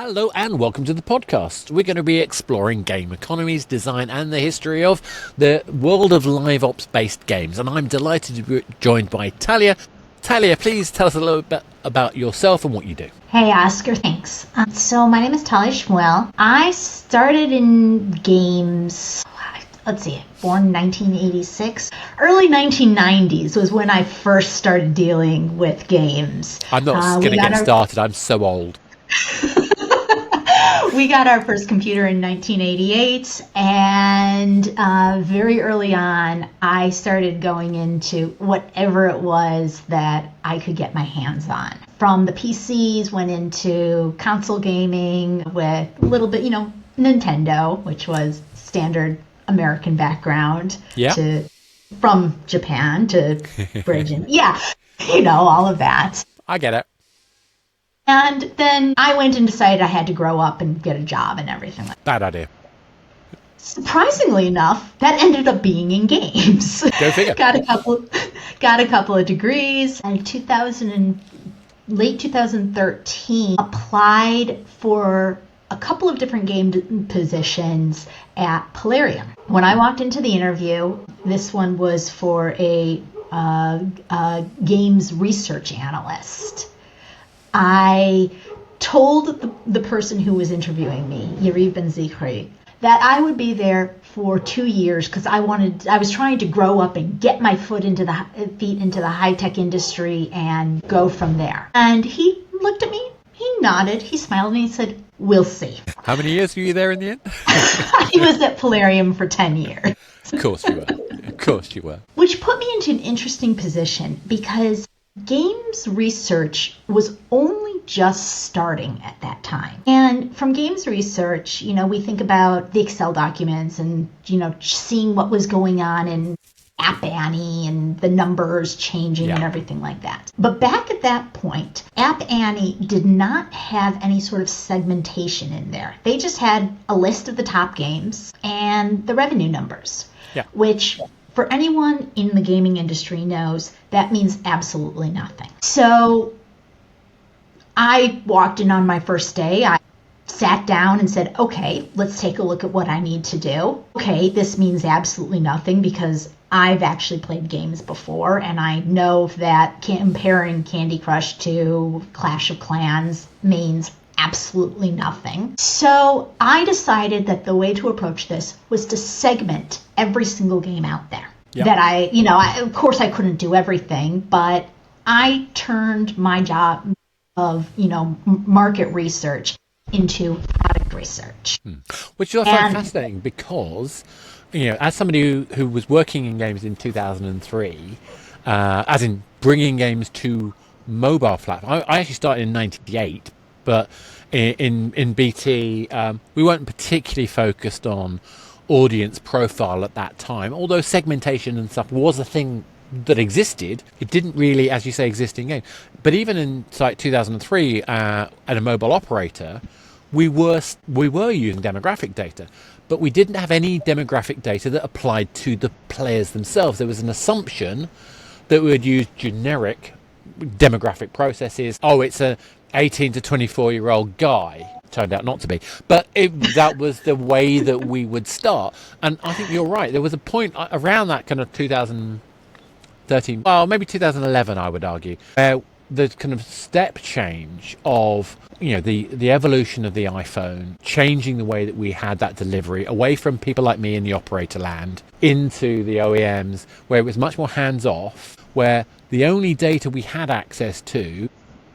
Hello and welcome to the podcast. We're going to be exploring game economies, design and the history of the world of live ops based games. And I'm delighted to be joined by Talia. Talia, please tell us a little bit about yourself and what you do. Hey Oscar, thanks. So my name is Talia Shmuel. I started in games, born in 1986. Early 1990s was when I first started dealing with games. I'm not going to get started, I'm so old. We got our first computer in 1988, and very early on, I started going into whatever it was that I could get my hands on. From the PCs, went into console gaming with a little bit, Nintendo, which was standard American background, from Japan to Bridget. All of that. I get it. And then I went and decided I had to grow up and get a job and everything like that. Bad idea. Surprisingly enough, that ended up being in games. Go figure. got a couple of degrees. In late 2013, applied for a couple of different game positions at Polarium. When I walked into the interview, this one was for a games research analyst. I told the person who was interviewing me, Yuri Ben-Zikri, that I would be there for 2 years because I was trying to grow up and get my feet into the high-tech industry and go from there. And he looked at me, he nodded, he smiled, and he said, "We'll see." How many years were you there in the end? He was at Polarium for 10 years. Of course you were. Which put me into an interesting position because games research was only just starting at that time. And from games research, we think about the Excel documents and, seeing what was going on in App Annie and the numbers changing and everything like that. But back at that point, App Annie did not have any sort of segmentation in there. They just had a list of the top games and the revenue numbers, which for anyone in the gaming industry knows that means absolutely nothing. So I walked in on my first day. I sat down and said, okay, let's take a look at what I need to do. Okay, this means absolutely nothing because I've actually played games before and I know that comparing Candy Crush to Clash of Clans means absolutely nothing. So I decided that the way to approach this was to segment every single game out there. Yep. That of course I couldn't do everything, but I turned my job of, market research into product research. Which is also fascinating because, as somebody who was working in games in 2003, as in bringing games to mobile platforms, I actually started in 98, but in BT, we weren't particularly focused on audience profile at that time, although segmentation and stuff was a thing that existed. It didn't really, as you say, exist in games. But even in 2003, at a mobile operator, we were using demographic data, but we didn't have any demographic data that applied to the players themselves. There was an assumption that we would use generic demographic processes. Oh, it's a 18 to 24-year-old guy. Turned out not to be, but that was the way that we would start. And I think you're right. There was a point around that kind of 2013, well, maybe 2011, I would argue, where the kind of step change of, the evolution of the iPhone, changing the way that we had that delivery away from people like me in the operator land into the OEMs, where it was much more hands-off, where the only data we had access to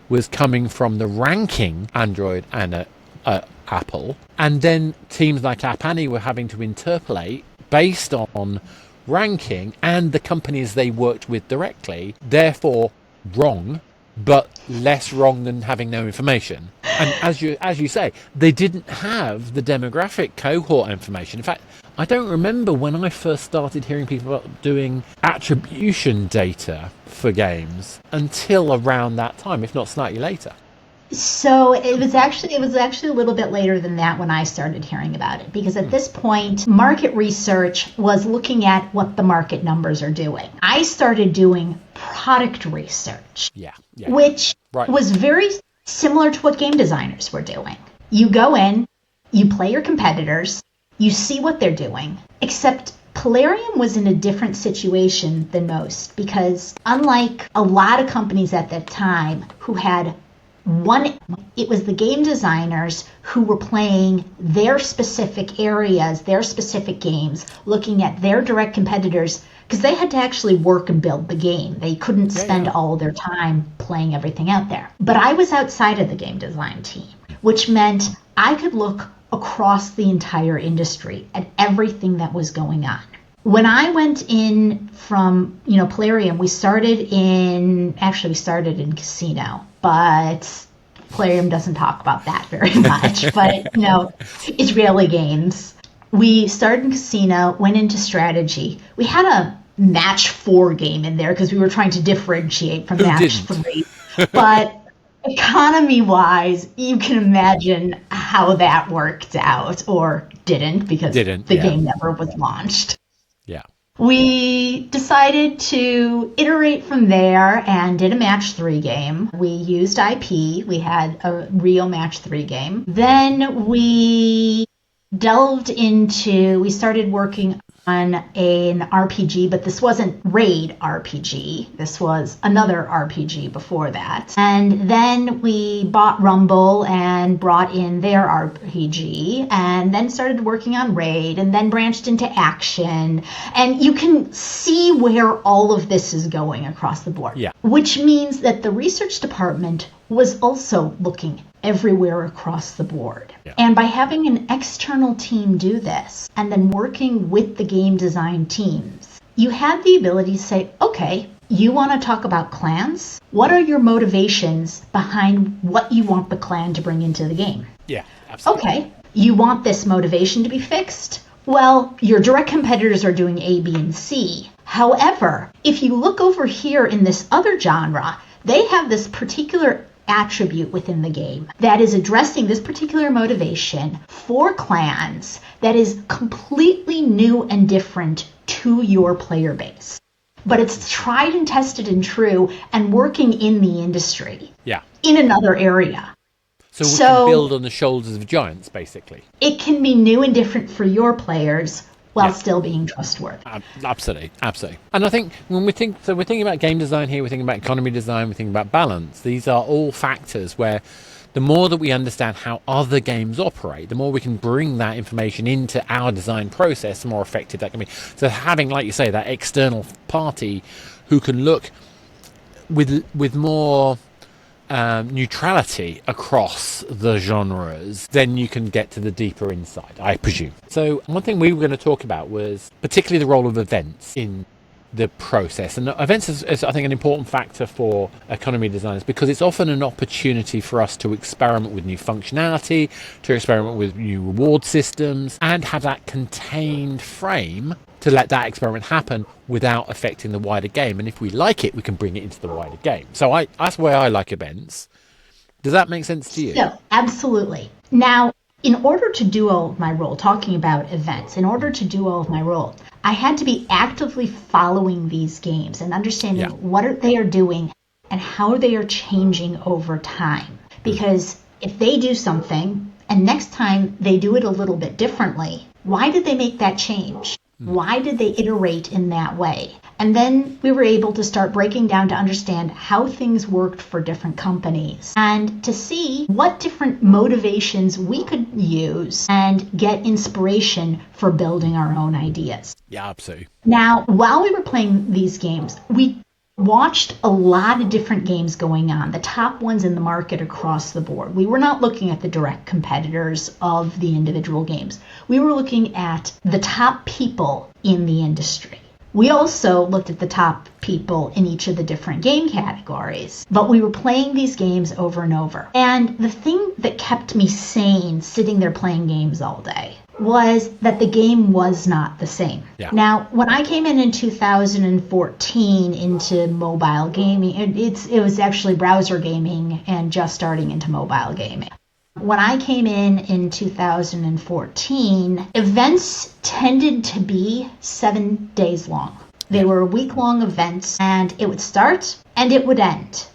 was coming from the ranking Android and Apple, and then teams like App Annie were having to interpolate based on ranking and the companies they worked with directly, therefore wrong, but less wrong than having no information. And as you say, they didn't have the demographic cohort information. In fact, I don't remember when I first started hearing people about doing attribution data for games until around that time, if not slightly later. So it was actually a little bit later than that when I started hearing about it, because at this point, market research was looking at what the market numbers are doing. I started doing product research, which was very similar to what game designers were doing. You go in, you play your competitors, you see what they're doing, except Polarium was in a different situation than most because unlike a lot of companies at that time who had it was the game designers who were playing their specific areas, their specific games, looking at their direct competitors because they had to actually work and build the game. They couldn't spend all their time playing everything out there. But I was outside of the game design team, which meant I could look across the entire industry at everything that was going on. When I went in from, Polarium, we started in casino, but Polarium doesn't talk about that very much, but, Israeli games. We started in casino, went into strategy. We had a match 4 game in there because we were trying to differentiate from match 3. But economy-wise, you can imagine how that worked out, or didn't, because the game never was launched. Yeah. We decided to iterate from there and did a match 3 game. We used IP. We had a real match 3 game. Then we started working on an RPG, but this wasn't Raid RPG. This was another RPG before that. And then we bought Rumble and brought in their RPG, and then started working on Raid, and then branched into action. And you can see where all of this is going across the board. Yeah. Which means that the research department was also looking everywhere across the board. Yeah. And by having an external team do this and then working with the game design teams, you had the ability to say, okay, you want to talk about clans? What are your motivations behind what you want the clan to bring into the game? Yeah, absolutely. Okay, you want this motivation to be fixed? Well, your direct competitors are doing A, B, and C. However, if you look over here in this other genre, they have this particular attribute within the game that is addressing this particular motivation for clans that is completely new and different to your player base. But it's tried and tested and true and working in the industry. Yeah. In another area. So we can build on the shoulders of giants, basically. It can be new and different for your players while still being trustworthy. Absolutely, absolutely. And I think when we're thinking about game design here, we're thinking about economy design, we're thinking about balance. These are all factors where the more that we understand how other games operate, the more we can bring that information into our design process, the more effective that can be. So having, like you say, that external party who can look with more neutrality across the genres, then you can get to the deeper insight, I presume. So one thing we were going to talk about was particularly the role of events in the process. And events is I think, an important factor for economy designers because it's often an opportunity for us to experiment with new functionality, to experiment with new reward systems, and have that contained frame to let that experiment happen without affecting the wider game. And if we like it, we can bring it into the wider game. So that's why I like events. Does that make sense to you? No, absolutely. Now, in order to do all of my role, talking about events, in order to do all of my role, I had to be actively following these games and understanding what they are doing and how they are changing over time. Because if they do something and next time they do it a little bit differently, why did they make that change? Why did they iterate in that way? And then we were able to start breaking down to understand how things worked for different companies and to see what different motivations we could use and get inspiration for building our own ideas. Yeah, absolutely. Now, while we were playing these games, we watched a lot of different games going on, the top ones in the market across the board. We were not looking at the direct competitors of the individual games. We were looking at the top people in the industry. We also looked at the top people in each of the different game categories, but we were playing these games over and over. And the thing that kept me sane sitting there playing games all day was that the game was not the same. Yeah. Now, when I came in 2014 into mobile gaming, it was actually browser gaming and just starting into mobile gaming. When I came in 2014, events tended to be 7 days long. They were week-long events, and it would start and it would end.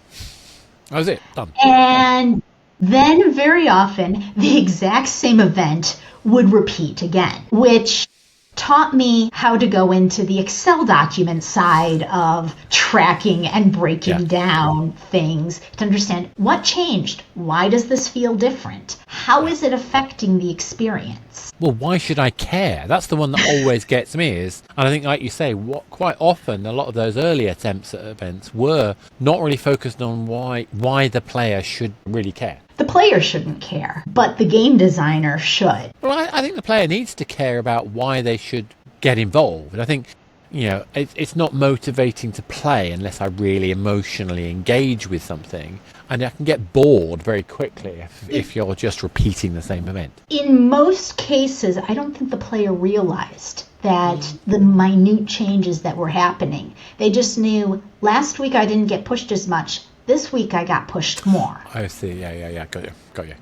That was it. Done. And then very often the exact same event would repeat again, which taught me how to go into the Excel document side of tracking and breaking down things to understand what changed. Why does this feel different? How is it affecting the experience? Well, why should I care? That's the one that always gets me is, and I think like you say, quite often a lot of those early attempts at events were not really focused on why the player should really care. The player shouldn't care, but the game designer should. Well, I think the player needs to care about why they should get involved. I think, it's not motivating to play unless I really emotionally engage with something. And I can get bored very quickly if you're just repeating the same event. In most cases, I don't think the player realized that the minute changes that were happening. They just knew, last week I didn't get pushed as much. This week I got pushed more. I see. Yeah. Got you.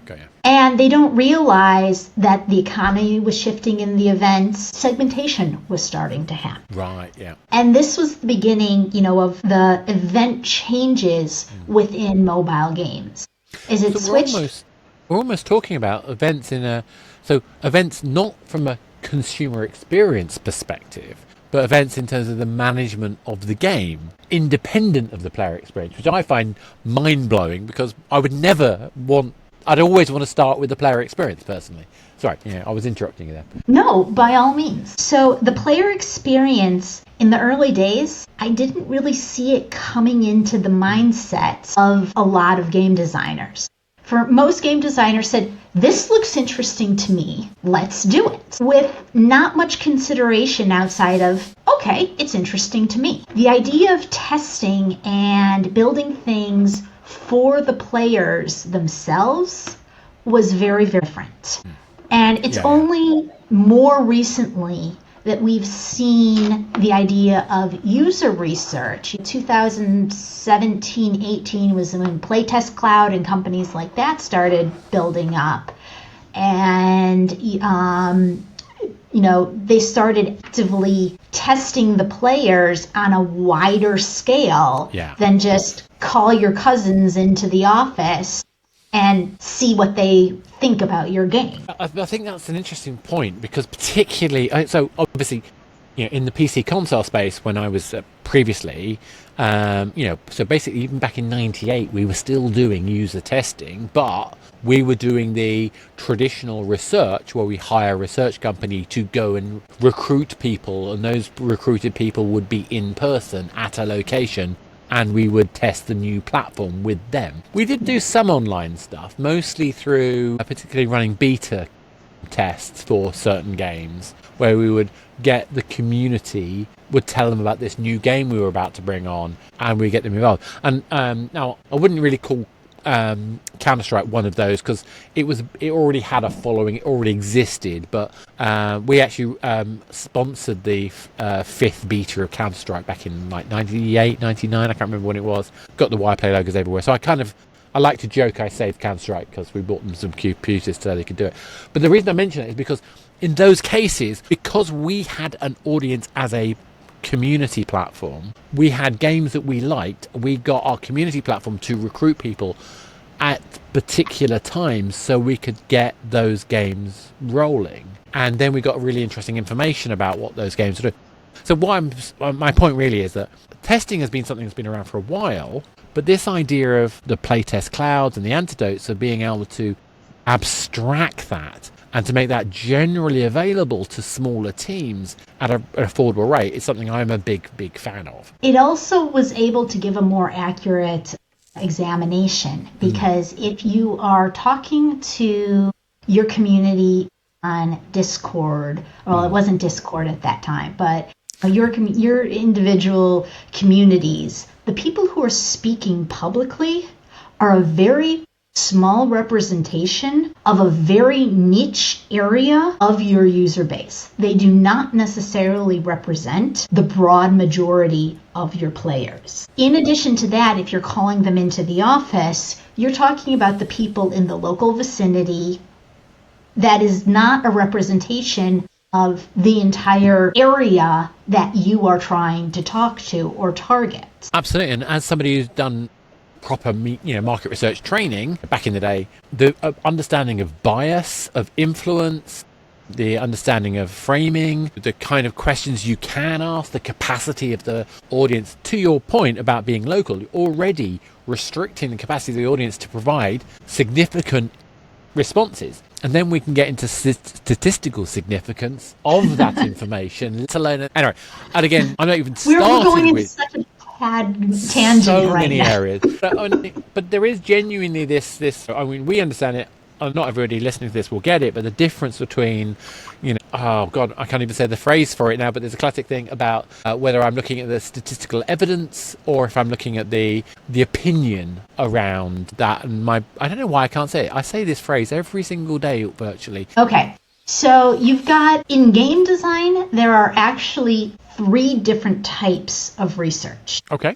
And they don't realize that the economy was shifting in the events. Segmentation was starting to happen. Right, yeah. And this was the beginning, of the event changes within mobile games. Is it switched? We're almost talking about events events not from a consumer experience perspective, but events in terms of the management of the game, independent of the player experience, which I find mind-blowing because I'd always want to start with the player experience personally. Sorry, I was interrupting you there. No, by all means. So the player experience in the early days, I didn't really see it coming into the mindset of a lot of game designers. For most game designers said, this looks interesting to me, let's do it. With not much consideration outside of, okay, it's interesting to me. The idea of testing and building things for the players themselves was very, very different. And it's only more recently that we've seen the idea of user research. 2017-18 was when Playtest Cloud and companies like that started building up. And, they started actively testing the players on a wider scale than just call your cousins into the office and see what they think about your game. I think that's an interesting point because particularly, so obviously, in the PC console space when I was previously, so basically even back in 98, we were still doing user testing, but we were doing the traditional research where we hire a research company to go and recruit people, and those recruited people would be in person at a location, and we would test the new platform with them. We did do some online stuff, mostly through particularly running beta tests for certain games, where we would get the community, would tell them about this new game we were about to bring on, and we get them involved. And now, I wouldn't really call Counter-Strike one of those because it already had a following, it already existed, but we actually sponsored the fifth beta of Counter-Strike back in like 98, 99, I can't remember when it was. Got the Wireplay logos everywhere, so I like to joke I saved Counter-Strike because we bought them some computers so they could do it. But the reason I mention it is because in those cases, because we had an audience as a community platform, we had games that we liked, we got our community platform to recruit people at particular times so we could get those games rolling, and then we got really interesting information about what those games are doing. So my point really is that testing has been something that's been around for a while, but this idea of the playtest clouds and the antidotes of being able to abstract that and to make that generally available to smaller teams at an affordable rate is something I'm a big fan of. It also was able to give a more accurate examination, because if you are talking to your community on Discord, well, it wasn't Discord at that time, but your individual communities, the people who are speaking publicly are a very small representation of a very niche area of your user base. They do not necessarily represent the broad majority of your players. In addition to that, if you're calling them into the office, you're talking about the people in the local vicinity. That is not a representation of the entire area that you are trying to talk to or target. Absolutely, and as somebody who's done proper market research training back in the day, the understanding of bias, of influence, the understanding of framing, the kind of questions you can ask, the capacity of the audience. To your point about being local, you're already restricting the capacity of the audience to provide significant responses. And then we can get into statistical significance of that information, let alone... Anyway, and again, I'm not even started We're going into with such a tangent so right many now. areas. But there is genuinely this, I mean, we understand it. Not everybody listening to this will get it, but the difference between, oh God, I can't even say the phrase for it now, but there's a classic thing about whether I'm looking at the statistical evidence or if I'm looking at the opinion around that. And I don't know why I can't say it. I say this phrase every single day virtually. Okay, so you've got, in game design, there are actually 3 different types of research. Okay.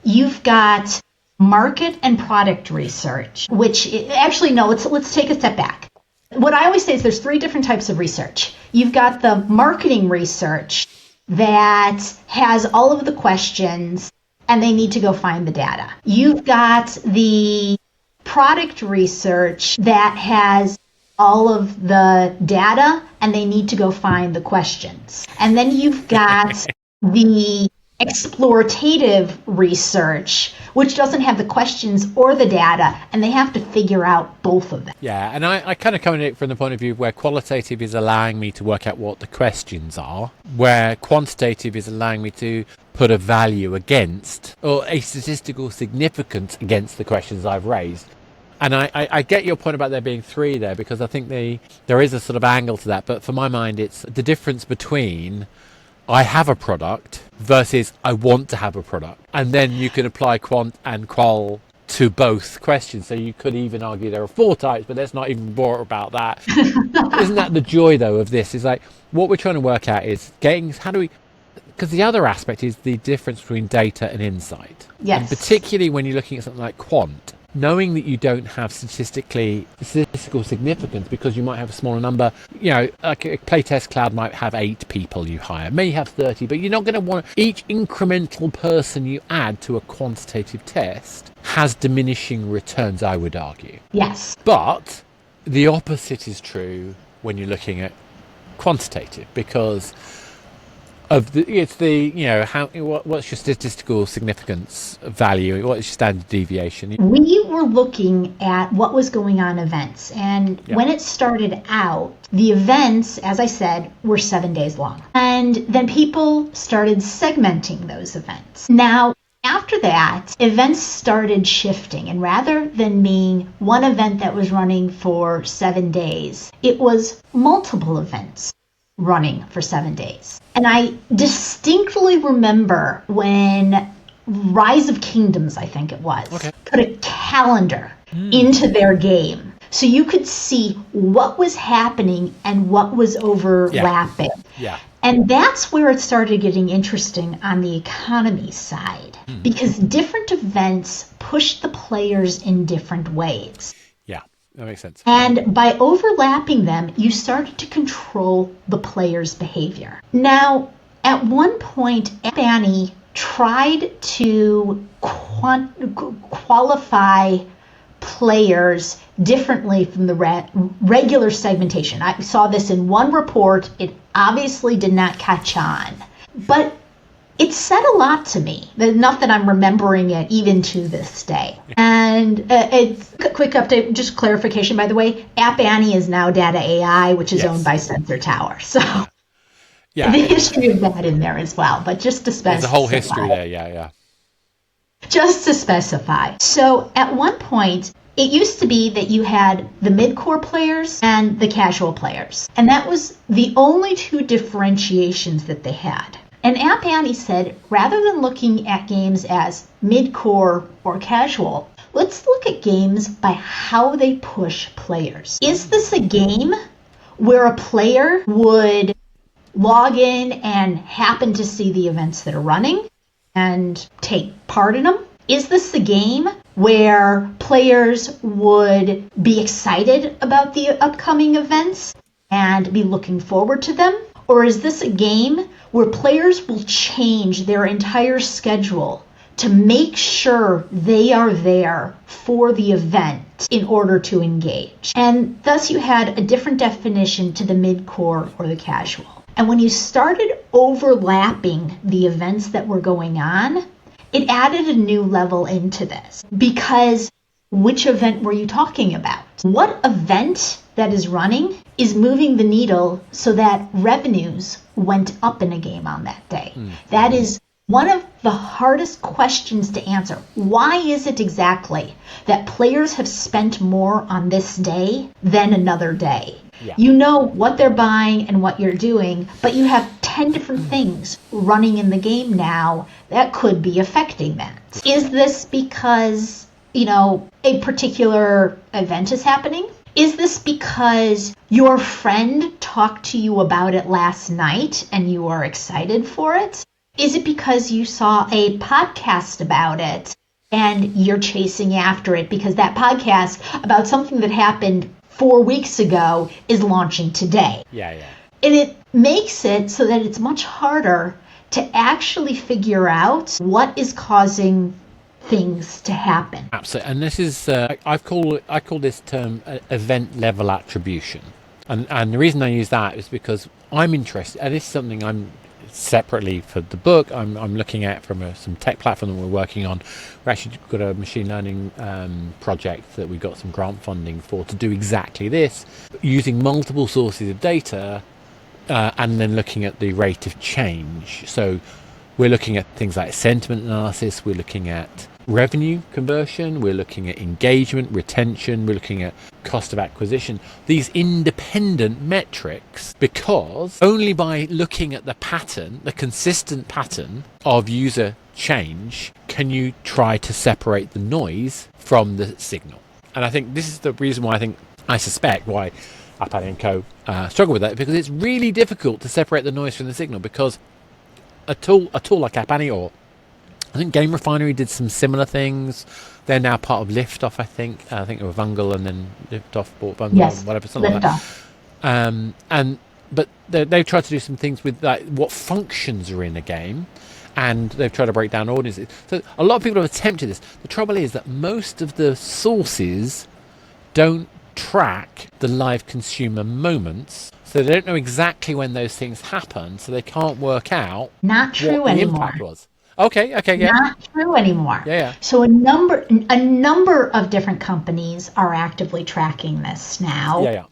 You've got market and product research, which actually, no, let's take a step back. What I always say is there's 3 different types of research. You've got the marketing research that has all of the questions and they need to go find the data. You've got the product research that has all of the data and they need to go find the questions. And then you've got the explorative research, which doesn't have the questions or the data, and they have to figure out both of them. Yeah, and I kind of come at it from the point of view where qualitative is allowing me to work out what the questions are, where quantitative is allowing me to put a value against, or a statistical significance against the questions I've raised. And I get your point about there being 3 there, because I think there is a sort of angle to that, but for my mind it's the difference between I have a product versus I want to have a product. And then you can apply quant and qual to both questions. So you could even argue there are 4 types, but let's not even bore about that. Isn't that the joy, though, of this? Is like what we're trying to work out is because the other aspect is the difference between data and insight. Yes. And particularly when you're looking at something like quant, knowing that you don't have statistical significance because you might have a smaller number, like a playtest cloud might have 8 people you hire, may have 30, but you're not going to want each incremental person you add to a quantitative test has diminishing returns, I would argue. Yes. But the opposite is true when you're looking at quantitative, because what's your statistical significance value? What's your standard deviation? We were looking at what was going on events, and when it started out, the events, as I said, were 7 days long. And then people started segmenting those events. Now, after that, events started shifting, and rather than being one event that was running for 7 days, it was multiple events running for 7 days. And I distinctly remember when Rise of Kingdoms, I think it was, put a calendar into their game. So you could see what was happening and what was overlapping. Yeah. And that's where it started getting interesting on the economy side, because different events pushed the players in different ways. That makes sense. And by overlapping them, you started to control the player's behavior. Now, at one point, Annie tried to qualify players differently from the regular segmentation. I saw this in one report. It obviously did not catch on. But it said a lot to me, enough that I'm remembering it even to this day. And it's a quick update, just clarification, by the way. App Annie is now Data AI, which is owned by Sensor Tower. So the history of that in there as well. But just to specify. There's a whole history there, Just to specify. So at one point, it used to be that you had the mid-core players and the casual players. And that was the only 2 differentiations that they had. And App Annie said, rather than looking at games as mid-core or casual, let's look at games by how they push players. Is this a game where a player would log in and happen to see the events that are running and take part in them? Is this a game where players would be excited about the upcoming events and be looking forward to them? Or is this a game where players will change their entire schedule to make sure they are there for the event in order to engage. And thus you had a different definition to the mid-core or the casual. And when you started overlapping the events that were going on, it added a new level into this. Because which event were you talking about? What event that is running is moving the needle so that revenues went up in a game on that day? That is one of the hardest questions to answer. Why is it exactly that players have spent more on this day than another day? Yeah. You know what they're buying and what you're doing, but you have 10 different things running in the game now that could be affecting that. Is this because, a particular event is happening? Is this because your friend talked to you about it last night and you are excited for it? Is it because you saw a podcast about it and you're chasing after it because that podcast about something that happened 4 weeks ago is launching today? Yeah. And it makes it so that it's much harder to actually figure out what is causing things to happen. Absolutely. And this is, I call this term event level attribution. And the reason I use that is because I'm interested, and this is something I'm separately for the book, I'm looking at from some tech platform that we're working on. We actually got a machine learning project that we got some grant funding for to do exactly this, using multiple sources of data and then looking at the rate of change. So we're looking at things like sentiment analysis, we're looking at revenue conversion, we're looking at engagement, retention, we're looking at cost of acquisition, these independent metrics, because only by looking at the pattern, the consistent pattern of user change, can you try to separate the noise from the signal. And I think this is the reason why I suspect why Apani and Co. Struggle with that, because it's really difficult to separate the noise from the signal, because a tool like Apani, or I think Game Refinery did some similar things. They're now part of Liftoff, I think. I think it was Vungle, and then Liftoff bought Vungle, Yes, whatever, something like that. But they've tried to do some things with like what functions are in a game, and they've tried to break down audiences. So a lot of people have attempted this. The trouble is that most of the sources don't track the live consumer moments, so they don't know exactly when those things happen, so they can't work out Not true what the anymore. impact was. Okay, yeah. Not true anymore. Yeah. So a number of different companies are actively tracking this now. Yeah.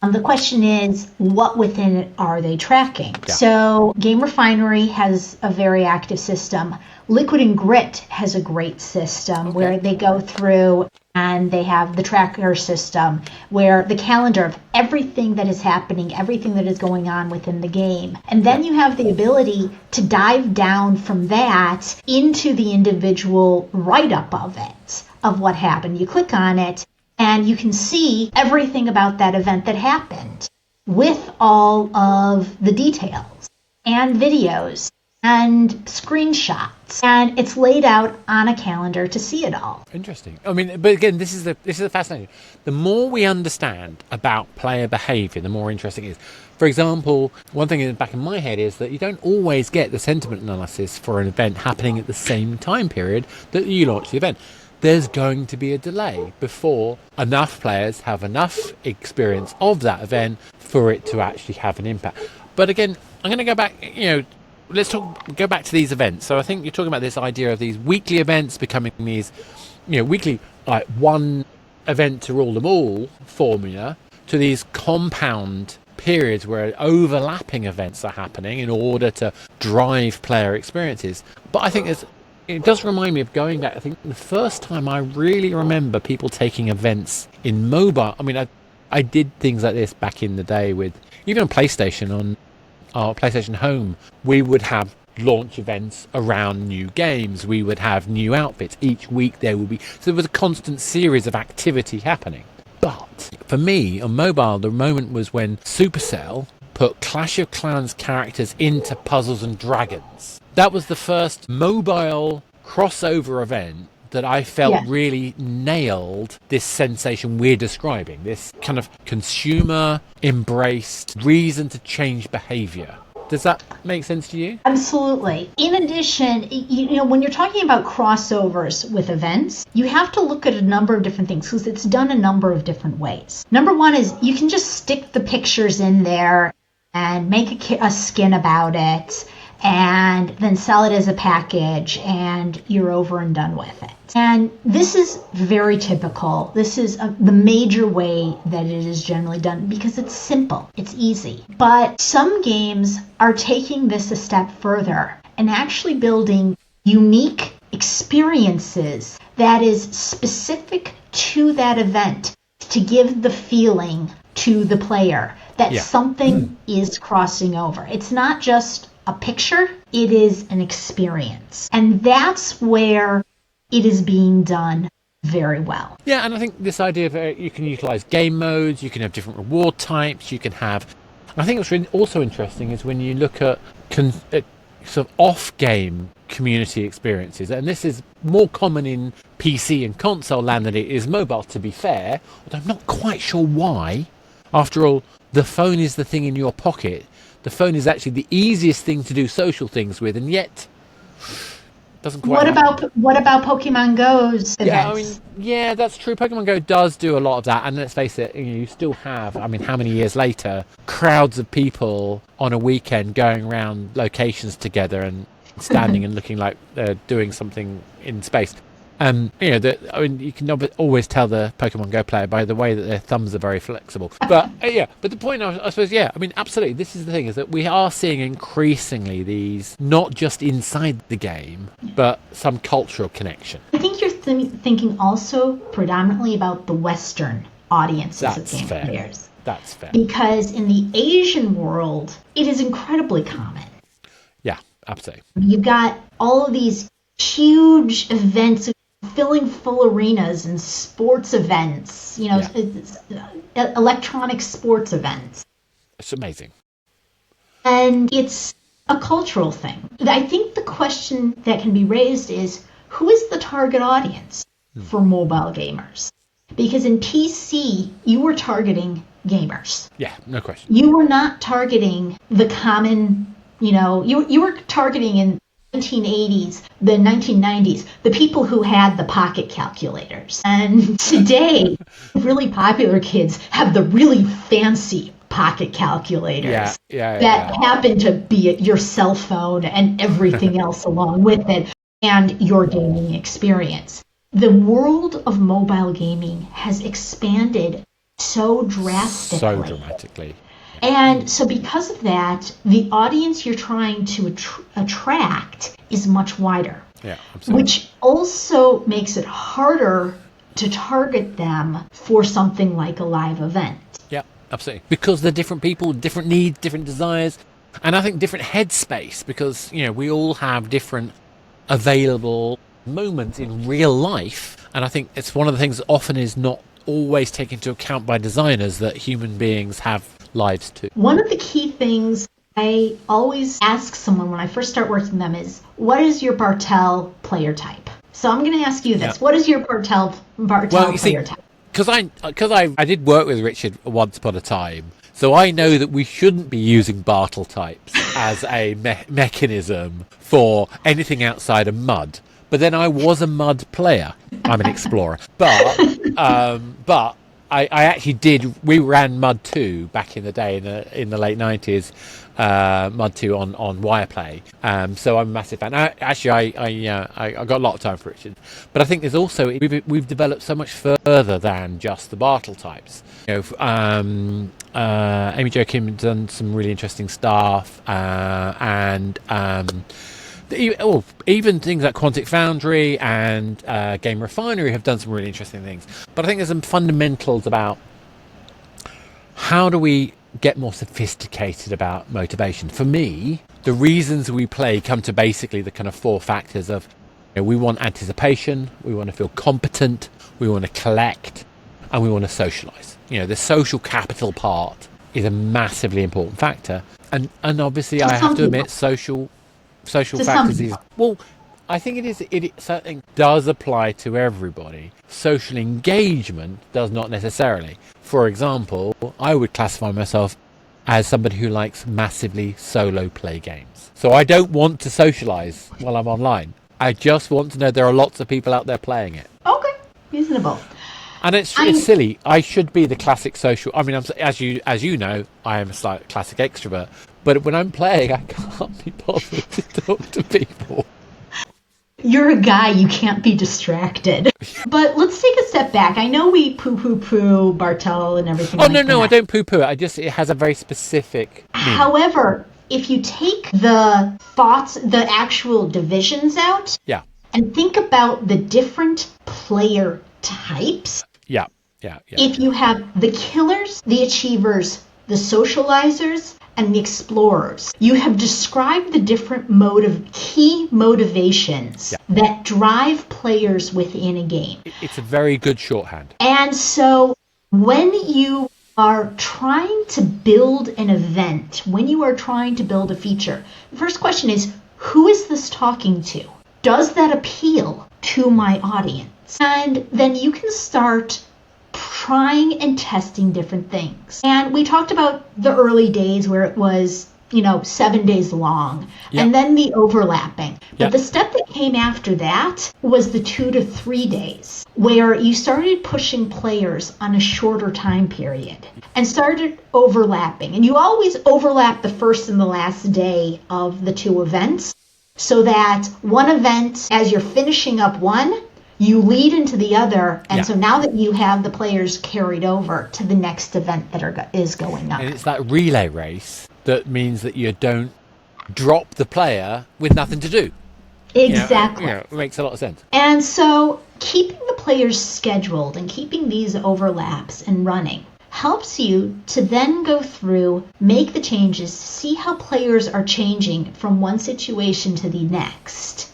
The question is, what within it are they tracking? Yeah. So Game Refinery has a very active system. Liquid and Grit has a great system where they go through and they have the tracker system where the calendar of everything that is happening, everything that is going on within the game. And then you have the ability to dive down from that into the individual write-up of it, of what happened. You click on it and you can see everything about that event that happened with all of the details and videos and screenshots, and it's laid out on a calendar to see it all. Interesting. I mean, but again, this is the fascinating. The more we understand about player behaviour, the more interesting it is. For example, one thing in the back of my head is that you don't always get the sentiment analysis for an event happening at the same time period that you launch the event. There's going to be a delay before enough players have enough experience of that event for it to actually have an impact. But again, I'm going to go back, go back to these events. So I think you're talking about this idea of these weekly events becoming these, weekly, like one event to rule them all formula, to these compound periods where overlapping events are happening in order to drive player experiences. But I think it does remind me of going back. I think the first time I really remember people taking events in mobile. I mean, I did things like this back in the day with even on PlayStation, on our PlayStation Home. We would have launch events around new games. We would have new outfits. Each week there would be... So there was a constant series of activity happening. But for me, on mobile, the moment was when Supercell put Clash of Clans characters into Puzzles and Dragons. That was the first mobile crossover event that I felt really nailed this sensation we're describing, this kind of consumer embraced reason to change behavior. Does that make sense to you? Absolutely. In addition, when you're talking about crossovers with events, you have to look at a number of different things because it's done a number of different ways. Number one is you can just stick the pictures in there and make a skin about it and then sell it as a package and you're over and done with it. And this is very typical. This is the major way that it is generally done because it's simple, it's easy. But some games are taking this a step further and actually building unique experiences that is specific to that event to give the feeling to the player that something is crossing over. It's not just a picture, it is an experience. And that's where it is being done very well. Yeah, and I think this idea of you can utilize game modes, you can have different reward types, you can have... I think what's really also interesting is when you look at sort of off-game community experiences, and this is more common in PC and console land than it is mobile, to be fair, although I'm not quite sure why. After all, the phone is the thing in your pocket. The phone is actually the easiest thing to do social things with, and yet doesn't quite. What about Pokemon Go's events? Yeah, that's true. Pokemon Go does do a lot of that, and let's face it, you still have. I mean, how many years later, crowds of people on a weekend going around locations together and standing and looking like they're doing something in space. You can always tell the Pokemon Go player by the way that their thumbs are very flexible. But but the point, I suppose, absolutely, this is the thing, is that we are seeing increasingly these, not just inside the game, but some cultural connection. I think you're thinking also predominantly about the Western audiences of game players. That's fair. Because in the Asian world, it is incredibly common. Yeah, absolutely. You've got all of these huge events filling full arenas and sports events, electronic sports events. It's amazing. And it's a cultural thing. I think the question that can be raised is, who is the target audience for mobile gamers? Because in PC, you were targeting gamers. Yeah, no question. You were not targeting the common, you were targeting in 1980s, the 1990s, the people who had the pocket calculators. And today, really popular kids have the really fancy pocket calculators that happen to be your cell phone and everything else along with it and your gaming experience. The world of mobile gaming has expanded so drastically. So dramatically. And so because of that, the audience you're trying to attract is much wider. Yeah, absolutely. Which also makes it harder to target them for something like a live event. Yeah, absolutely. Because they're different people, different needs, different desires, and I think different headspace, because, we all have different available moments in real life. And I think it's one of the things that often is not always taken into account by designers, that human beings have lives too. One of the key things I always ask someone when I first start working with them is, what is your Bartel player type? So I'm going to ask you this. What is your Bartel player type? Because I did work with Richard once upon a time, so I know that we shouldn't be using Bartel types as a mechanism for anything outside of mud. But then I was a mud player. I'm an explorer. But I actually did. We ran Mud 2 back in the day in the late 90s. Mud 2 on Wireplay. So I'm a massive fan. I got a lot of time for Richard. But I think there's also we've developed so much further than just the Bartel types. Amy Jo Kim has done some really interesting stuff, even things like Quantic Foundry and Game Refinery have done some really interesting things. But I think there's some fundamentals about how do we get more sophisticated about motivation. For me, the reasons we play come to basically the kind of four factors of, we want anticipation, we want to feel competent, we want to collect, and we want to socialize. The social capital part is a massively important factor. And obviously I have to admit social factors is, I think it certainly does apply to everybody. Social engagement does not necessarily. For example, I would classify myself as somebody who likes massively solo play games. So I don't want to socialize while I'm online. I just want to know there are lots of people out there playing it. Okay, reasonable. And it's silly. I should be the classic social. I mean, as you know, I am a slight classic extrovert. But when I'm playing, I can't be bothered to talk to people. You're a guy, you can't be distracted. But let's take a step back. I know we poo Bartel and everything like that. No, I don't poo-poo it. It has a very specific meaning. However, if you take the thoughts, the actual divisions out, and think about the different player types. Yeah. If you have the killers, the achievers, the socializers, and the explorers, you have described the different key motivations that drive players within a game. It's a very good shorthand. And so when you are trying to build an event, when you are trying to build a feature, the first question is, who is this talking to? Does that appeal to my audience? And then you can start trying and testing different things. And we talked about the early days where it was, 7 days long, and then the overlapping. But the step that came after that was the 2 to 3 days, where you started pushing players on a shorter time period and started overlapping. And you always overlap the first and the last day of the two events, so that one event, as you're finishing up one, you lead into the other, and so now that you have the players carried over to the next event that is going on. And it's that relay race that means that you don't drop the player with nothing to do. Exactly. It makes a lot of sense. And so keeping the players scheduled and keeping these overlaps and running helps you to then go through, make the changes, see how players are changing from one situation to the next.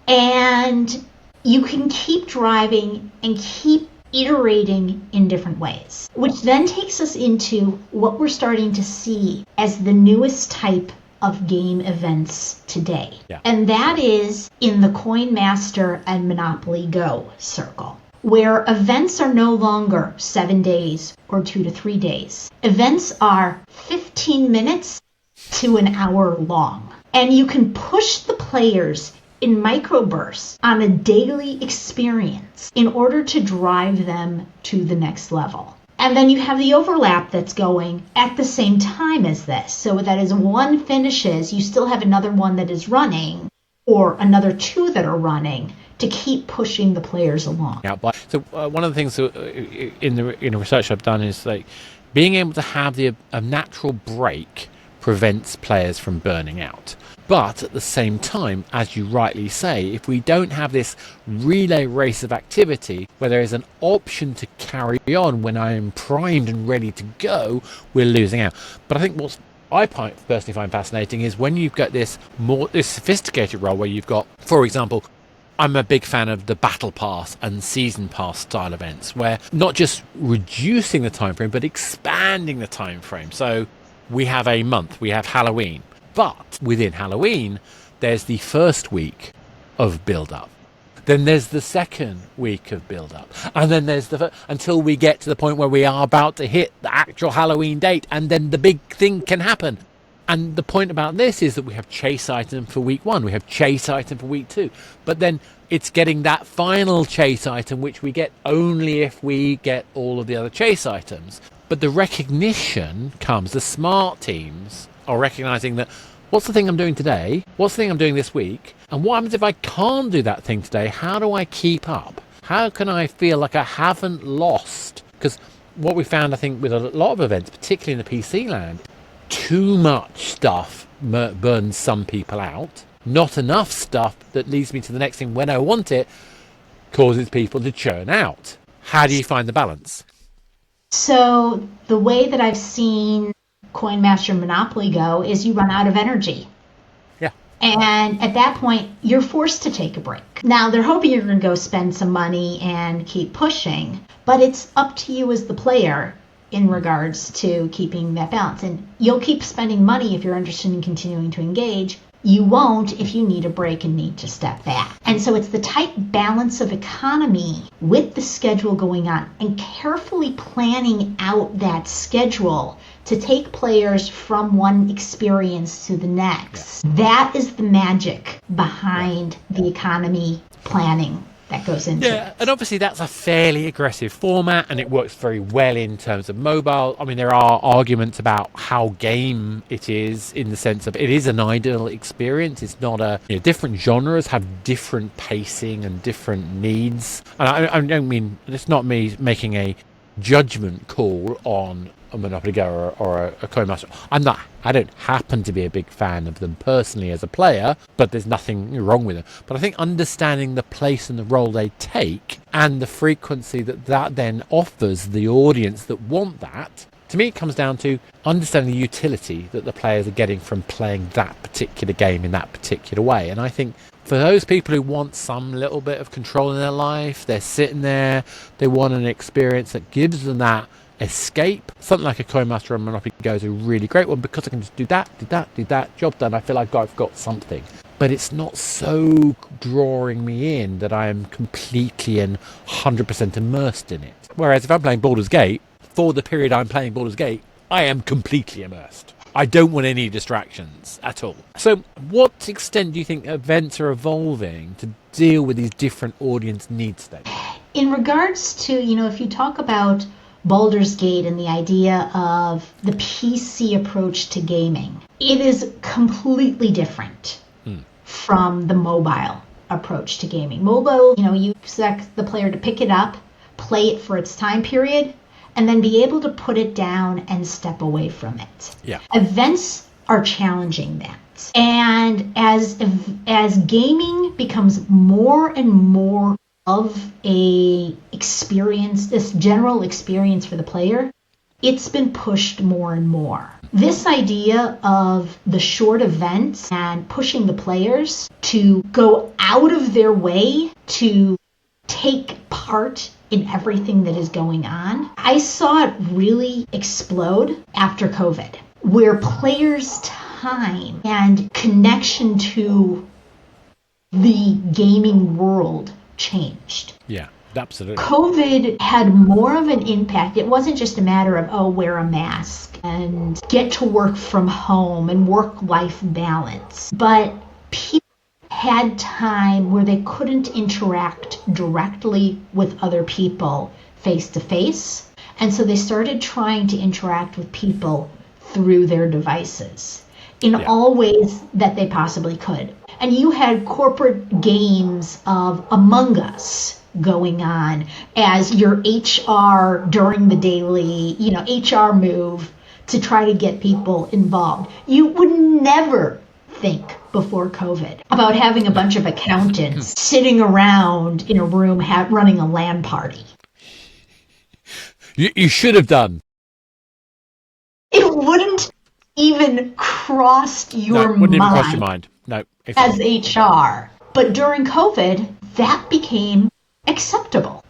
And you can keep driving and keep iterating in different ways, which then takes us into what we're starting to see as the newest type of game events today. And that is in the Coin Master and Monopoly Go circle, where events are no longer 7 days or 2 to 3 days. Events are 15 minutes to an hour long. And you can push the players in microbursts on a daily experience in order to drive them to the next level. And then you have the overlap that's going at the same time as this. So that as one finishes, you still have another one that is running, or another two that are running, to keep pushing the players along. So one of the things in the research I've done is like being able to have a natural break prevents players from burning out. But at the same time, as you rightly say, if we don't have this relay race of activity where there is an option to carry on when I am primed and ready to go, we're losing out. But I think what I personally find fascinating is when you've got this sophisticated role where you've got, for example, I'm a big fan of the battle pass and season pass style events, where not just reducing the time frame, but expanding the time frame. So we have a month, we have Halloween. But within Halloween, there's the first week of build-up. Then there's the second week of build-up. And then there's until we get to the point where we are about to hit the actual Halloween date, and then the big thing can happen. And the point about this is that we have chase item for week 1, we have chase item for week 2. But then it's getting that final chase item, which we get only if we get all of the other chase items. But the recognition comes, the smart teams are recognizing that what's the thing I'm doing today? What's the thing I'm doing this week? And what happens if I can't do that thing today? How do I keep up? How can I feel like I haven't lost? Because what we found, I think, with a lot of events, particularly in the PC land, too much stuff burns some people out. Not enough stuff that leads me to the next thing when I want it causes people to churn out. How do you find the balance? So the way that I've seen Coin Master Monopoly Go is you run out of energy. And at that point, you're forced to take a break. Now, they're hoping you're going to go spend some money and keep pushing, but it's up to you as the player in regards to keeping that balance. And you'll keep spending money if you're interested in continuing to engage, You won't if you need a break and need to step back. And so it's the tight balance of economy with the schedule going on and carefully planning out that schedule to take players from one experience to the next. Yeah. That is the magic behind the economy planning that goes into it. And obviously that's a fairly aggressive format and it works very well in terms of mobile. I mean, there are arguments about how game it is in the sense of it is an ideal experience. It's not different genres have different pacing and different needs. And I don't mean, it's not me making a judgment call on a Monopoly Go or a Coin Master. I don't happen to be a big fan of them personally as a player, but there's nothing wrong with them. But I think understanding the place and the role they take and the frequency that then offers the audience that want that, to me it comes down to understanding the utility that the players are getting from playing that particular game in that particular way. And I think for those people who want some little bit of control in their life, they're sitting there, they want an experience that gives them that escape. Something like a Coin Master or Monopoly Go is a really great one because I can just do that, job done. I feel like I've got something. But it's not so drawing me in that I am completely and 100% immersed in it. Whereas if I'm playing Baldur's Gate, for the period I'm playing Baldur's Gate, I am completely immersed. I don't want any distractions at all. So what extent do you think events are evolving to deal with these different audience need states? In regards to, if you talk about Baldur's Gate and the idea of the PC approach to gaming, it is completely different from the mobile approach to gaming. Mobile, you expect the player to pick it up, play it for its time period, and then be able to put it down and step away from it. Yeah. Events are challenging that. And as gaming becomes more and more of a experience, this general experience for the player, it's been pushed more and more. This idea of the short events and pushing the players to go out of their way to take part in everything that is going on, I saw it really explode after COVID, where players' time and connection to the gaming world changed. Yeah, absolutely. COVID had more of an impact. It wasn't just a matter of, wear a mask and get to work from home and work-life balance. But people had time where they couldn't interact directly with other people face-to-face. And so they started trying to interact with people through their devices in all ways that they possibly could. And you had corporate games of Among Us going on as your HR during the daily, HR move to try to get people involved. You would never think before COVID about having a bunch of accountants sitting around in a room running a LAN party. You should have done. It wouldn't even cross your mind. Wouldn't even cross your mind. No. As HR. But during COVID, that became acceptable.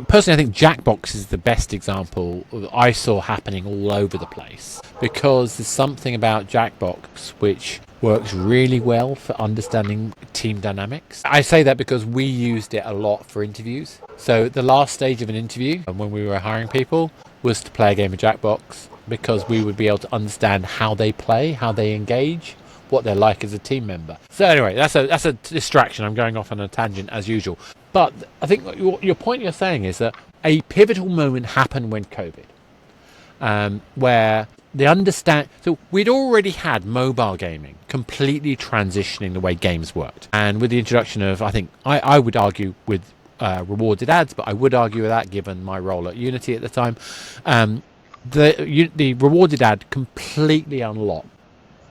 Personally, I think Jackbox is the best example that I saw happening all over the place, because there's something about Jackbox which works really well for understanding team dynamics. I say that because we used it a lot for interviews. So the last stage of an interview, when we were hiring people, was to play a game of Jackbox, because we would be able to understand how they play, how they engage, what they're like as a team member. So anyway, that's a distraction. I'm going off on a tangent as usual. But I think your point you're saying is that a pivotal moment happened when COVID, where they understand. So we'd already had mobile gaming completely transitioning the way games worked. And with the introduction of, I think, I would argue with rewarded ads, but I would argue with that given my role at Unity at the time. The rewarded ad completely unlocked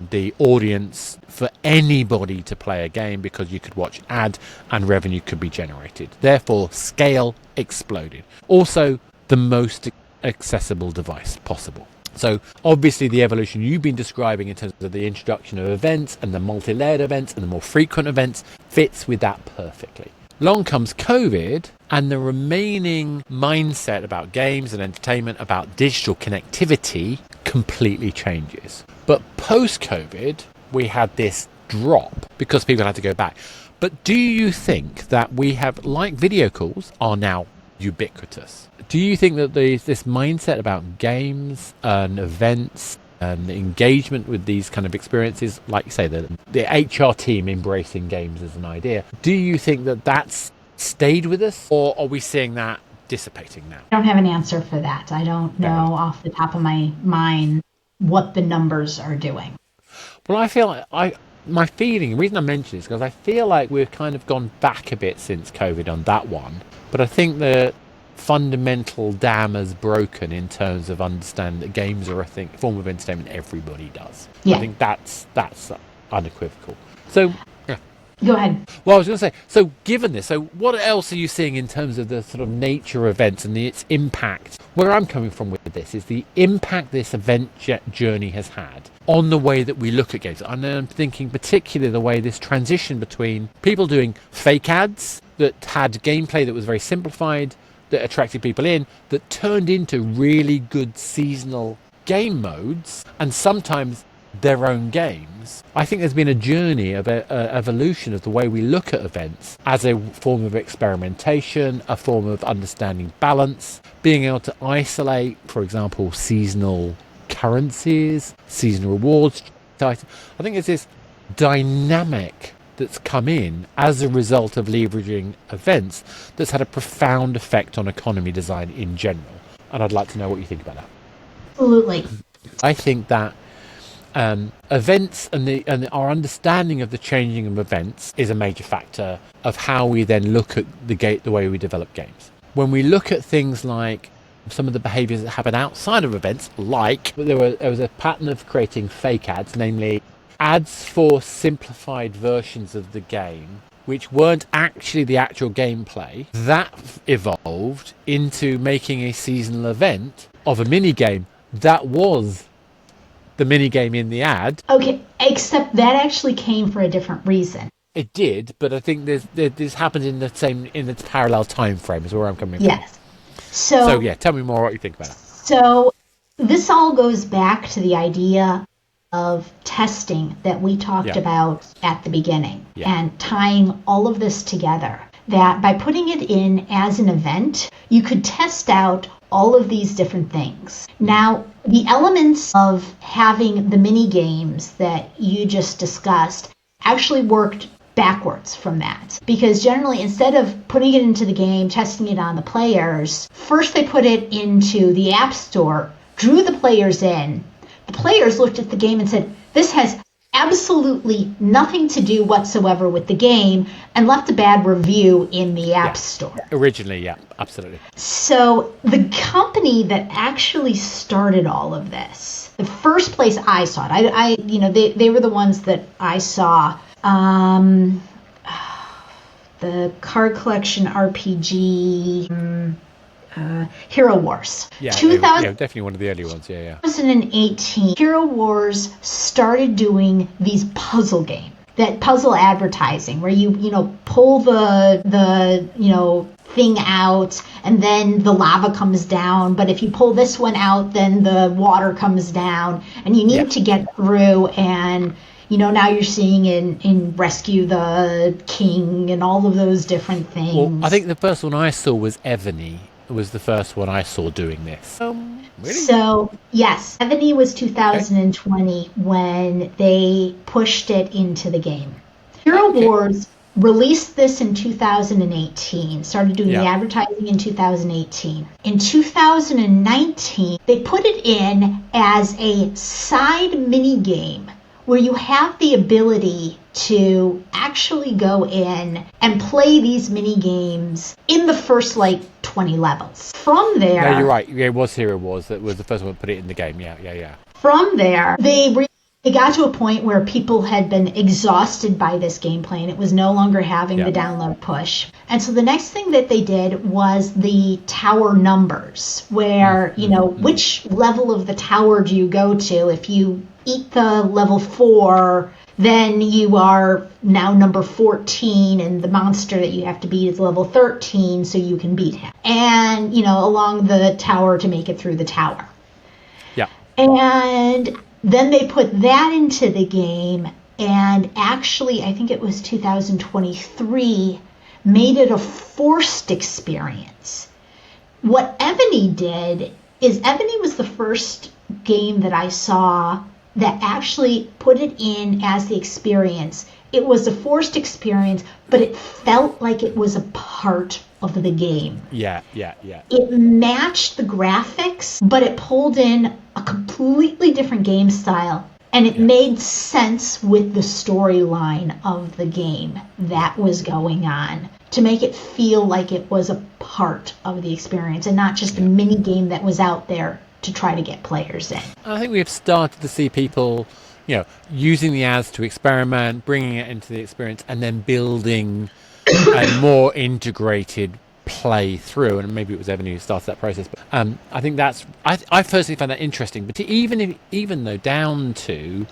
the audience for anybody to play a game, because you could watch ad and revenue could be generated. Therefore, scale exploded. Also, the most accessible device possible. So obviously the evolution you've been describing in terms of the introduction of events and the multi-layered events and the more frequent events fits with that perfectly. Along comes COVID, and the remaining mindset about games and entertainment, about digital connectivity, completely changes. But post-COVID, we had this drop because people had to go back. But do you think that we have, like video calls are now ubiquitous, do you think that there's this mindset about games and events and the engagement with these kind of experiences, like you say, the HR team embracing games as an idea, do you think that that's stayed with us, or are we seeing that dissipating now? I don't have an answer for that. I don't know off the top of my mind what the numbers are doing. Well, I feel like my feeling, the reason I mention this is because I feel like we've kind of gone back a bit since COVID on that one. But I think the fundamental dam has broken in terms of understanding that games are a form of entertainment everybody does. Yeah. I think that's unequivocal. So, yeah. Go ahead. Well, I was going to say, so given this, so what else are you seeing in terms of the sort of nature of events and its impact? Where I'm coming from with this is the impact this event journey has had on the way that we look at games. And I'm thinking particularly the way this transition between people doing fake ads that had gameplay that was very simplified, that attracted people in, that turned into really good seasonal game modes, and sometimes their own games. I think there's been a journey of evolution of the way we look at events as a form of experimentation, a form of understanding balance, being able to isolate, for example, seasonal currencies, seasonal rewards. I think it's this dynamic that's come in as a result of leveraging events that's had a profound effect on economy design in general. And I'd like to know what you think about that. Absolutely. I think that events and our understanding of the changing of events is a major factor of how we then look at the way we develop games. When we look at things like some of the behaviours that happen outside of events, like there was a pattern of creating fake ads, namely ads for simplified versions of the game, which weren't actually the actual gameplay, that evolved into making a seasonal event of a mini game that was the mini game in the ad. Okay, except that actually came for a different reason. It did, but I think this happened in the parallel time frame is where I'm coming from. Yes. So yeah, tell me more what you think about it. So this all goes back to the idea of testing that we talked about at the beginning, and tying all of this together. That by putting it in as an event, you could test out all of these different things. Now, the elements of having the mini games that you just discussed actually worked backwards from that. Because generally, instead of putting it into the game, testing it on the players, first they put it into the App Store, drew the players in. The players looked at the game and said, this has absolutely nothing to do whatsoever with the game, and left a bad review in the App Store. Originally, yeah, absolutely. So the company that actually started all of this, the first place I saw it, they were the ones that I saw. The card collection RPG, Hero Wars. Yeah, definitely one of the early ones. 2018, Hero Wars started doing these puzzle games, that puzzle advertising, where you pull the thing out and then the lava comes down, but if you pull this one out, then the water comes down, and you need to get through. And now you're seeing in Rescue the King and all of those different things. Well, I think the first one I saw was Ebony. It was the first one I saw doing this. Really? So, yes, Ebony was 2020 when they pushed it into the game. Hero Wars released this in 2018, started doing the advertising in 2018. In 2019, they put it in as a side mini game where you have the ability to actually go in and play these mini games in the first 20 levels. From there, no, you're right. Yeah, it was Hero Wars that was the first one to put it in the game. Yeah. From there, they got to a point where people had been exhausted by this gameplay, and it was no longer having the download push. And so the next thing that they did was the tower numbers, where which level of the tower do you go to? If you eat the level 4, then you are now number 14, and the monster that you have to beat is level 13, so you can beat him. And, along the tower to make it through the tower. Yeah. And then they put that into the game, and actually, I think it was 2023, made it a forced experience. What Ebony did is Ebony was the first game that I saw that actually put it in as the experience. It was a forced experience, but it felt like it was a part of the game. Yeah. It matched the graphics, but it pulled in a completely different game style. And it made sense with the storyline of the game that was going on to make it feel like it was a part of the experience and not just a mini game that was out there to try to get players in. I think we've started to see people, using the ads to experiment, bringing it into the experience, and then building a more integrated play through. And maybe it was Evan who started that process. But I think I personally found that interesting. But even though down to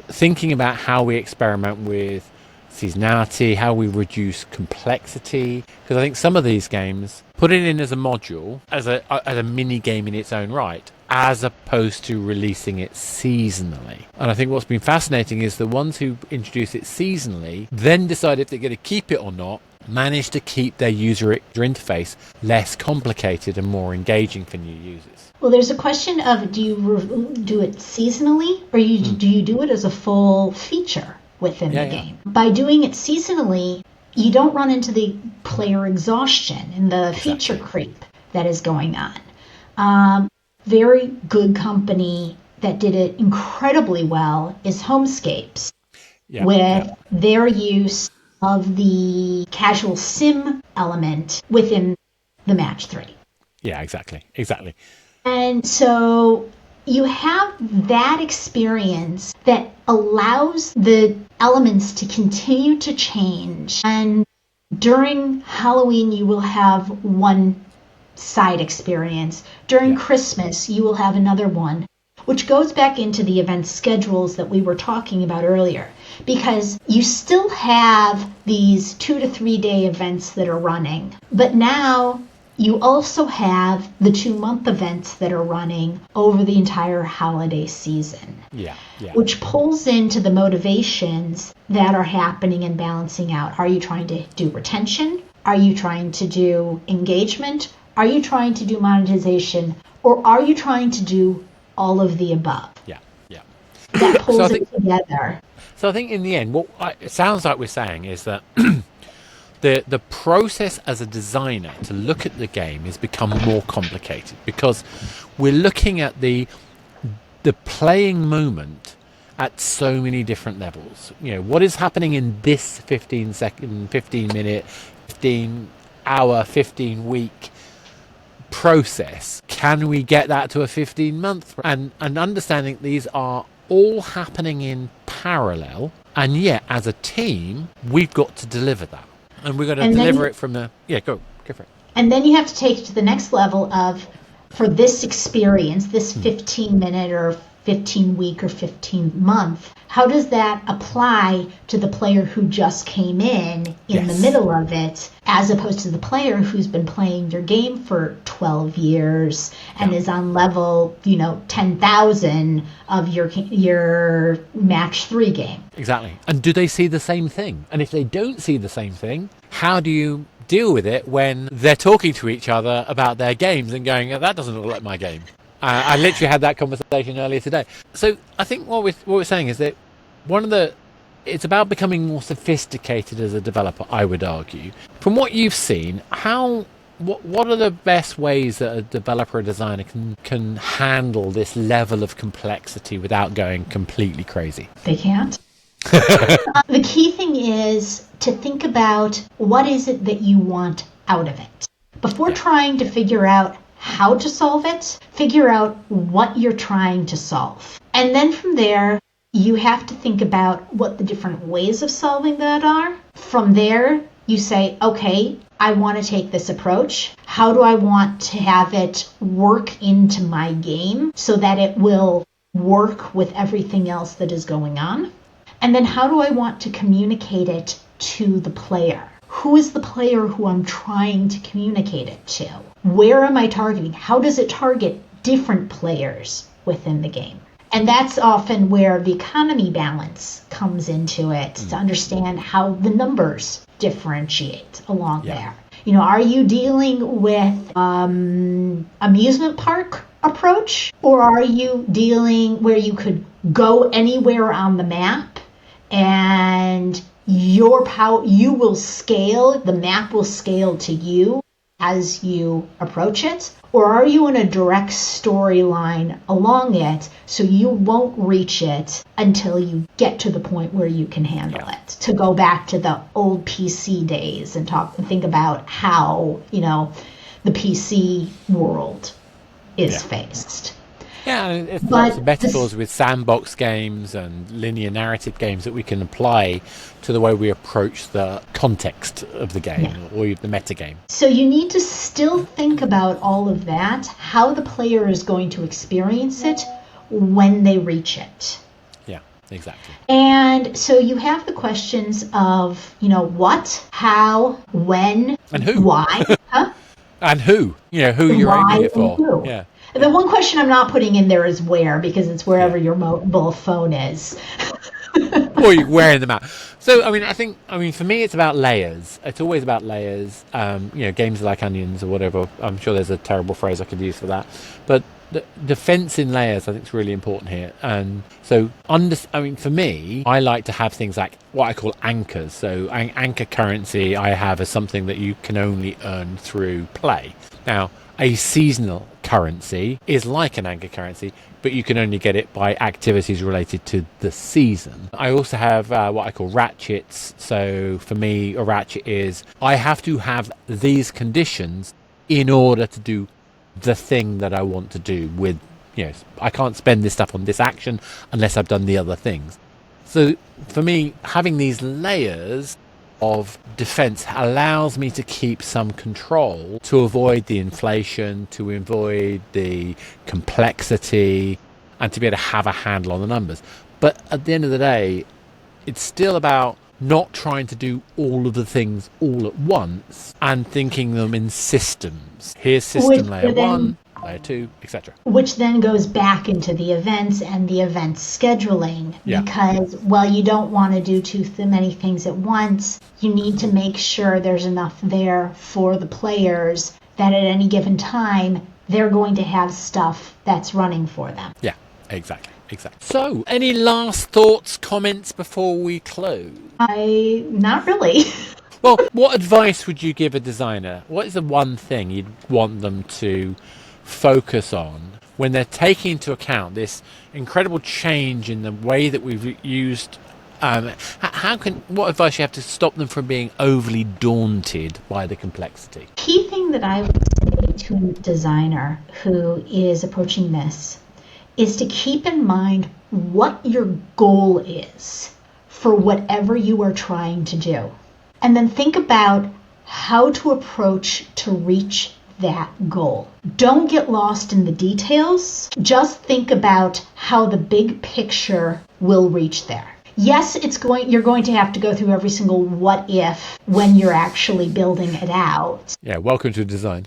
thinking about how we experiment with seasonality, how we reduce complexity, because I think some of these games put it in as a module, as a mini game in its own right, as opposed to releasing it seasonally. And I think what's been fascinating is the ones who introduce it seasonally then decide if they're going to keep it or not, manage to keep their user interface less complicated and more engaging for new users. Well, there's a question of, do you do it seasonally, or do you do it as a full feature within the game? By doing it seasonally, you don't run into the player exhaustion and the feature creep that is going on. Very good company that did it incredibly well is Homescapes, with their use of the casual sim element within the match 3. Yeah, exactly. And so you have that experience that allows the elements to continue to change. And during Halloween, you will have one side experience. During Christmas, you will have another one, which goes back into the event schedules that we were talking about earlier, because you still have these 2 to 3 day events that are running, but now you also have the 2-month events that are running over the entire holiday season, which pulls into the motivations that are happening and balancing out. Are you trying to do retention? Are you trying to do engagement? Are you trying to do monetization? Or are you trying to do all of the above? That pulls it together. So I think in the end, it sounds like we're saying is that the process as a designer to look at the game has become more complicated, because we're looking at the playing moment at so many different levels. What is happening in this 15-second, 15-minute, 15-hour, 15-week process? Can we get that to a 15-month? And understanding these are all happening in parallel, and yet as a team we've got to deliver that, and we're going to deliver it from the go for it. And then you have to take it to the next level of, for this experience, this 15-minute or 15-week or 15-month, how does that apply to the player who just came in the middle of it, as opposed to the player who's been playing your game for 12 years and is on level 10,000 of your match 3 game? Exactly. And do they see the same thing? And if they don't see the same thing, how do you deal with it when they're talking to each other about their games and going, that doesn't look like my game? I literally had that conversation earlier today. So I think what we're saying is that it's about becoming more sophisticated as a developer, I would argue. From what you've seen, what are the best ways that a developer or designer can handle this level of complexity without going completely crazy? They can't. The key thing is to think about, what is it that you want out of it? Before trying to figure out how to solve it, figure out what you're trying to solve. And then from there, you have to think about what the different ways of solving that are. From there, you say, okay, I want to take this approach. How do I want to have it work into my game so that it will work with everything else that is going on? And then how do I want to communicate it to the player? Who is the player who I'm trying to communicate it to? Where am I targeting? How does it target different players within the game? And that's often where the economy balance comes into it, to understand how the numbers differentiate along there. You know, are you dealing with amusement park approach, or are you dealing where you could go anywhere on the map and you will scale, the map will scale to you as you approach it? Or are you in a direct storyline along it, so you won't reach it until you get to the point where you can handle it? To go back to the old PC days and think about how, you know, the PC world is faced. Yeah, and it's lots of metaphors with sandbox games and linear narrative games that we can apply to the way we approach the context of the game or the meta game. So you need to still think about all of that, how the player is going to experience it when they reach it. Yeah, exactly. And so you have the questions of, you know, what, how, when, and who, why, and who, you know, who you're aiming it for. Who. Yeah. The one question I'm not putting in there is where, because it's wherever your mobile phone is. Or you're wearing them out. So, I mean, for me, it's about layers. It's always about layers. You know, games like onions or whatever. I'm sure there's a terrible phrase I could use for that. But the defense in layers, I think, is really important here. And so, for me, I like to have things like what I call anchors. So, anchor currency I have as something that you can only earn through play. Now, a seasonal currency is like an anchor currency, but you can only get it by activities related to the season. I also have what I call ratchets. So for me, a ratchet is I have to have these conditions in order to do the thing that I want to do with, you know, I can't spend this stuff on this action unless I've done the other things. So for me, having these layers of defense allows me to keep some control, to avoid the inflation, to avoid the complexity, and to be able to have a handle on the numbers. But at the end of the day, it's still about not trying to do all of the things all at once and thinking them in systems. Here's system layer 1, layer 2, etc. Which then goes back into the events and the event scheduling, because while you don't want to do too many things at once, you need to make sure there's enough there for the players that at any given time they're going to have stuff that's running for them. Yeah, exactly. So, any last thoughts, comments before we close? Not really. Well, what advice would you give a designer? What is the one thing you'd want them to focus on when they're taking into account this incredible change in the way that we've used? What advice you have to stop them from being overly daunted by the complexity? Key thing that I would say to a designer who is approaching this is to keep in mind what your goal is for whatever you are trying to do. And then think about how to approach to reach that goal. Don't get lost in the details. Just think about how the big picture will reach there. Yes, you're going to have to go through every single what if when you're actually building it out. Yeah, welcome to design.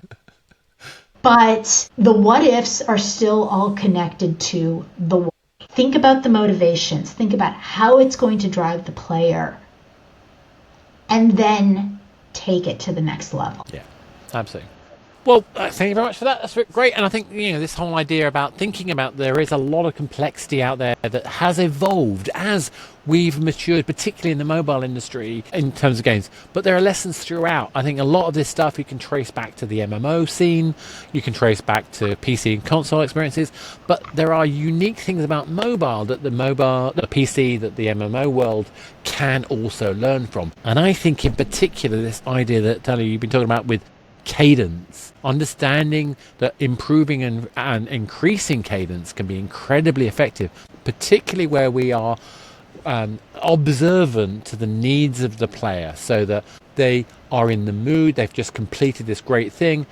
But the what ifs are still all connected to the why. Think about the motivations. Think about how it's going to drive the player. And then take it to the next level. Yeah, absolutely. Well, thank you very much for that. That's great. And I think, you know, this whole idea about thinking about there is a lot of complexity out there that has evolved as we've matured, particularly in the mobile industry in terms of games. But there are lessons throughout. I think a lot of this stuff you can trace back to the MMO scene. You can trace back to PC and console experiences. But there are unique things about mobile, the PC, that the MMO world can also learn from. And I think in particular this idea that, Talia, you've been talking about with cadence, understanding that improving and increasing cadence can be incredibly effective, particularly where we are observant to the needs of the player, so that they are in the mood, they've just completed this great thing.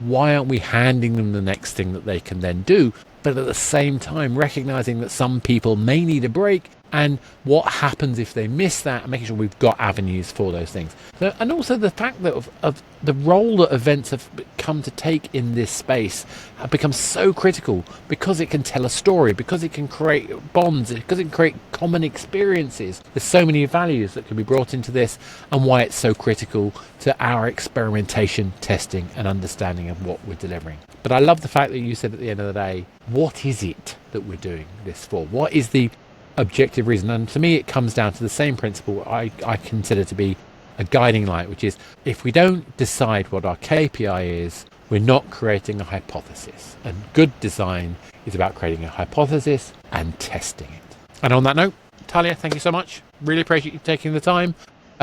Why aren't we handing them the next thing that they can then do? But at the same time, recognizing that some people may need a break, and what happens if they miss that, and making sure we've got avenues for those things. So, and also the fact that of the role that events have come to take in this space have become so critical, because it can tell a story, because it can create bonds, because it can create common experiences. There's so many values that can be brought into this, and why it's so critical to our experimentation, testing and understanding of what we're delivering. But I love the fact that you said at the end of the day, what is it that we're doing this for? What is the objective reason? And to me, it comes down to the same principle I consider to be a guiding light, which is, if we don't decide what our KPI is, we're not creating a hypothesis. And good design is about creating a hypothesis and testing it. And on that note, Talia, thank you so much. Really appreciate you taking the time.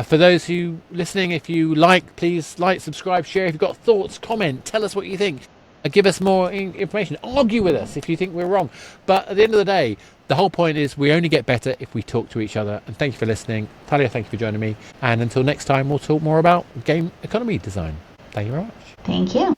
For those who listening, if you please like, subscribe, share. If you've got thoughts, comment, tell us what you think. Give us more information. Argue with us if you think we're wrong. But at the end of the day, the whole point is we only get better if we talk to each other. And thank you for listening. Talia, thank you for joining me. And until next time, we'll talk more about game economy design. Thank you very much. Thank you.